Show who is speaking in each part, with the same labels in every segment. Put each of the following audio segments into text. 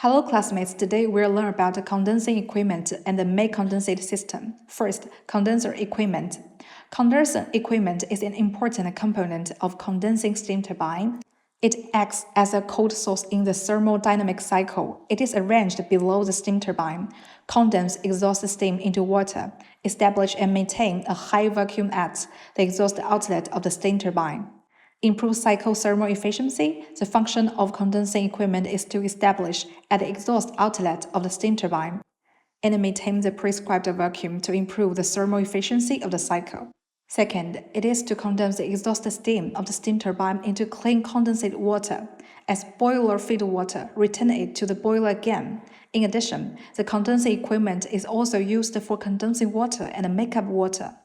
Speaker 1: Hello classmates, today we'll learn about the condensing equipment and the make condensate system. First, condenser equipment. Condenser equipment is an important component of condensing steam turbine. It acts as a cold source in the thermodynamic cycle. It is arranged below the steam turbine, condense exhaust steam into water, establish and maintain a high vacuum at the exhaust outlet of the steam turbine. Improve cycle thermal efficiency. The function of condensing equipment is to establish at the exhaust outlet of the steam turbine and maintain the prescribed vacuum to improve the thermal efficiency of the cycle. Second, it is to condense the exhaust steam of the steam turbine into clean condensate water. As boiler feed water, return it to the boiler again. In addition, the condensing equipment is also used for condensing water and makeup water.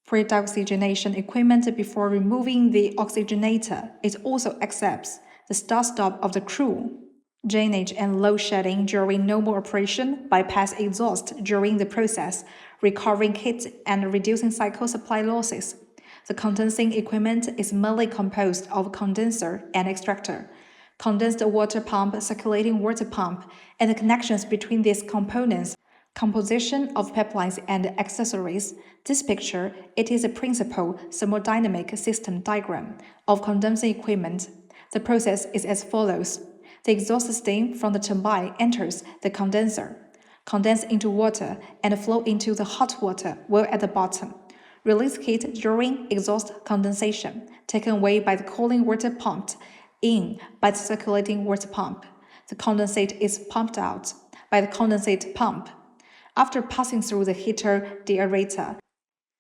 Speaker 1: Pre-deoxygenation equipment before removing the oxygenator. It also accepts the start-stop of the crew, drainage and load shedding during normal operation, bypass exhaust during the process, recovering heat and reducing cycle supply losses. The condensing equipment is mainly composed of condenser and extractor, condensed water pump, circulating water pump, and the connections between these components. Composition of pipelines and accessories. This picture, it is a principal thermodynamic system diagram of condensing equipment. The process is as follows. The exhaust steam from the turbine enters the condenser, condense into water, and flow into the hot water well at the bottom. Release heat during exhaust condensation, taken away by the cooling water pumped in by the circulating water pump. The condensate is pumped out by the condensate pump. After passing through the heater deaerator,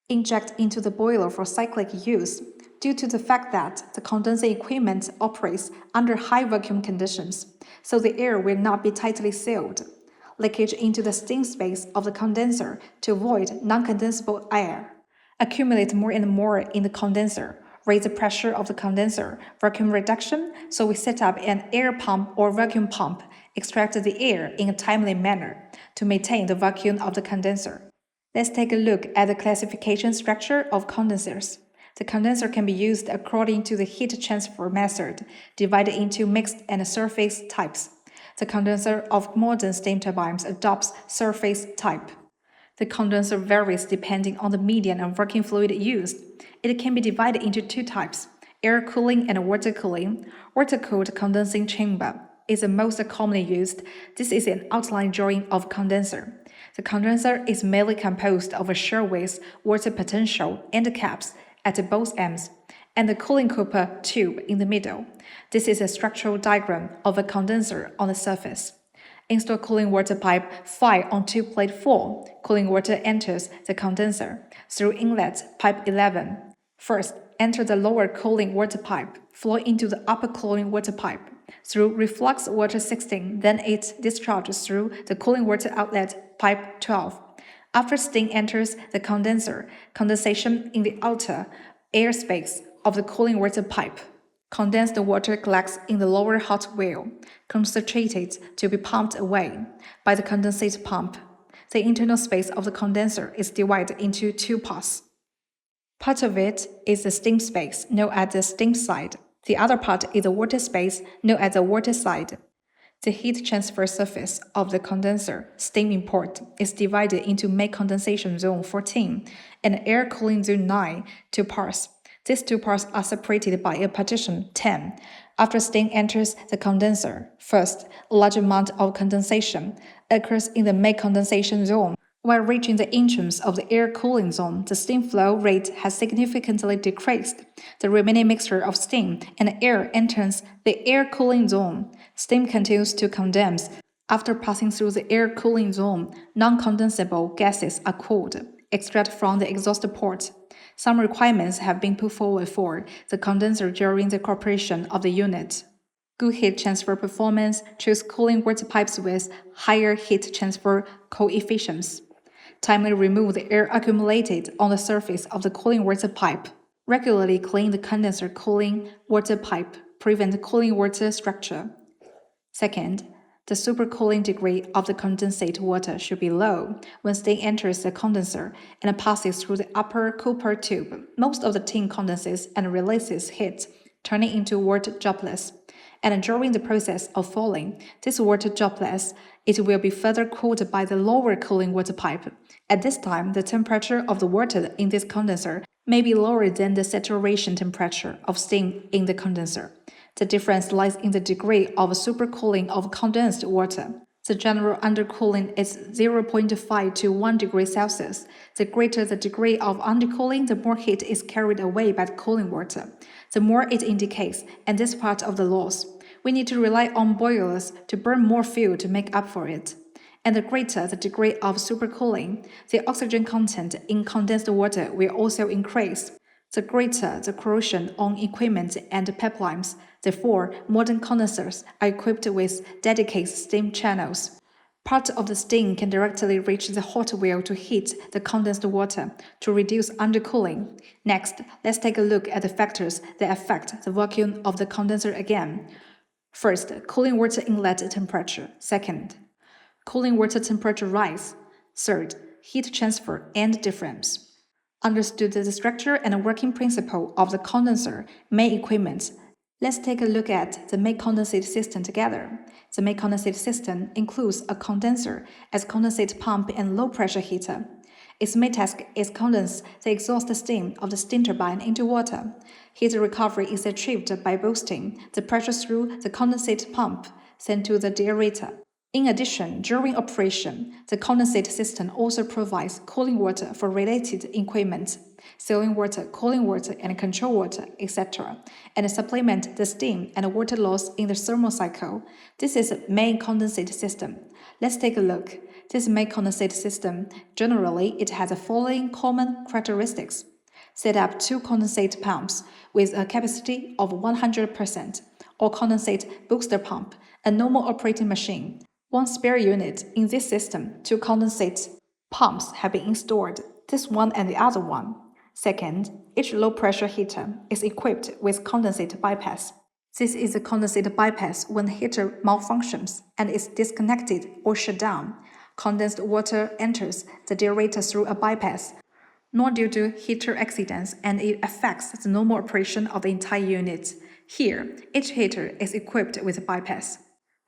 Speaker 1: inject into the boiler for cyclic use. Due to the fact that the condensing equipment operates under high vacuum conditions, so the air will not be tightly sealed. Leakage into the steam space of the condenser to avoid non-condensable air. Accumulate more and more in the condenser. Raise the pressure of the condenser. Vacuum reduction, so we set up an air pump or vacuum pump, extract the air in a timely manner to maintain the vacuum of the condenser. Let's take a look at the classification structure of condensers. The condenser can be used according to the heat transfer method, divided into mixed and surface types. The condenser of modern steam turbines adopts surface type. The condenser varies depending on the medium and working fluid used. It can be divided into two types, air cooling and water cooling. Water-cooled condensing chamber is the most commonly used. This is an outline drawing of condenser. The condenser is mainly composed of a shell with water potential end caps at both ends, and the cooling cooper tube in the middle. This is a structural diagram of a condenser on the surface. Install cooling water pipe 5 on tube plate 4. Cooling water enters the condenser through inlet pipe 11. First, enter the lower cooling water pipe, flow into the upper cooling water pipe through reflux water 16, then it discharges through the cooling water outlet pipe 12. After steam enters the condenser, condensation in the outer airspace of the cooling water pipe. Condensed water collects in the lower hot well, concentrated to be pumped away by the condensate pump. The internal space of the condenser is divided into two parts. Part of it is the steam space, known as the steam side. The other part is the water space, known as the water side. The heat transfer surface of the condenser, steam import, is divided into make condensation zone 14 and air cooling zone 9, two parts. These two parts are separated by a partition 10. After steam enters the condenser, first, a large amount of condensation occurs in the make condensation zone. While reaching the entrance of the air cooling zone, the steam flow rate has significantly decreased. The remaining mixture of steam and air enters the air cooling zone. Steam continues to condense. After passing through the air cooling zone, non-condensable gases are cooled, extracted from the exhaust port. Some requirements have been put forward for the condenser during the operation of the unit. Good heat transfer performance. Choose cooling water pipes with higher heat transfer coefficients. Timely remove the air accumulated on the surface of the cooling water pipe. Regularly clean the condenser cooling water pipe. Prevent cooling water structure. Second, the supercooling degree of the condensate water should be low when steam enters the condenser and passes through the upper cooper tube. Most of the steam condenses and releases heat, turning into water droplets. and during the process of falling, this water droplets, it will be further cooled by the lower cooling water pipe. At this time, the temperature of the water in this condenser may be lower than the saturation temperature of steam in the condenser. The difference lies in the degree of supercooling of condensed water. The general undercooling is 0.5 to 1 degree Celsius. The greater the degree of undercooling, the more heat is carried away by the cooling water. The more it indicates, and this part of the loss. We need to rely on boilers to burn more fuel to make up for it. And the greater the degree of supercooling, the oxygen content in condensed water will also increase. The greater the corrosion on equipment and pipelines. Therefore, modern condensers are equipped with dedicated steam channels. Part of the steam can directly reach the hot wheel to heat the condensed water to reduce undercooling. Next, let's take a look at the factors that affect the vacuum of the condenser again. First, cooling water inlet temperature. Second, cooling water temperature rise. Third, heat transfer and difference. Understood the structure and working principle of the condenser main equipment, let's take a look at the main condensate system together. The main condensate system includes a condenser as condensate pump and low-pressure heater. Its main task is condense the exhaust steam of the steam turbine into water. Heat recovery is achieved by boosting the pressure through the condensate pump sent to the deaerator. In addition, during operation, the condensate system also provides cooling water for related equipment, sealing water, cooling water, and control water, etc., and supplement the steam and water loss in the thermal cycle. This is the main condensate system. Let's take a look. This main condensate system, generally, it has the following common characteristics. Set up 2 condensate pumps with a capacity of 100%, or condensate booster pump, a normal operating machine. 1 spare unit in this system, 2 condensate pumps have been installed, this one and the other one. Second, each low-pressure heater is equipped with condensate bypass. This is a condensate bypass when the heater malfunctions and is disconnected or shut down. Condensed water enters the deaerator through a bypass, not due to heater accidents, and it affects the normal operation of the entire unit. Here, each heater is equipped with a bypass.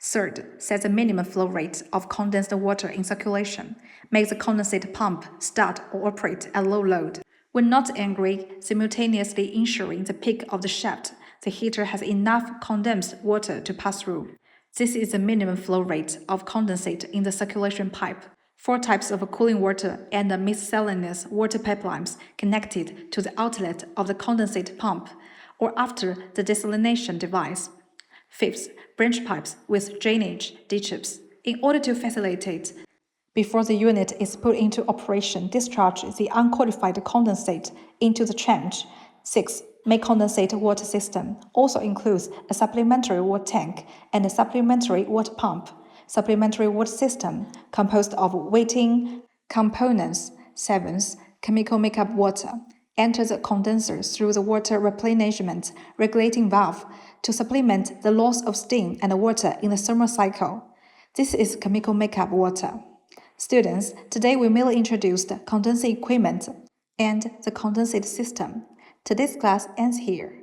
Speaker 1: Third, set the minimum flow rate of condensed water in circulation. Make the condensate pump start or operate at low load. When not angry, simultaneously ensuring the peak of the shaft, the heater has enough condensed water to pass through. This is the minimum flow rate of condensate in the circulation pipe. 4 types of cooling water and miscellaneous water pipelines connected to the outlet of the condensate pump or after the desalination device. Fifth, branch pipes with drainage ditches. In order to facilitate, before the unit is put into operation, discharge the unqualified condensate into the trench. 6. Main condensate water system also includes a supplementary water tank and a supplementary water pump. Supplementary water system composed of waiting components. 7. Chemical makeup water enters the condenser through the water replenishment regulating valve to supplement the loss of steam and water in the thermal cycle. This is chemical makeup water. Students, today we merely introduced condensing equipment and the condensate system. Today's class ends here.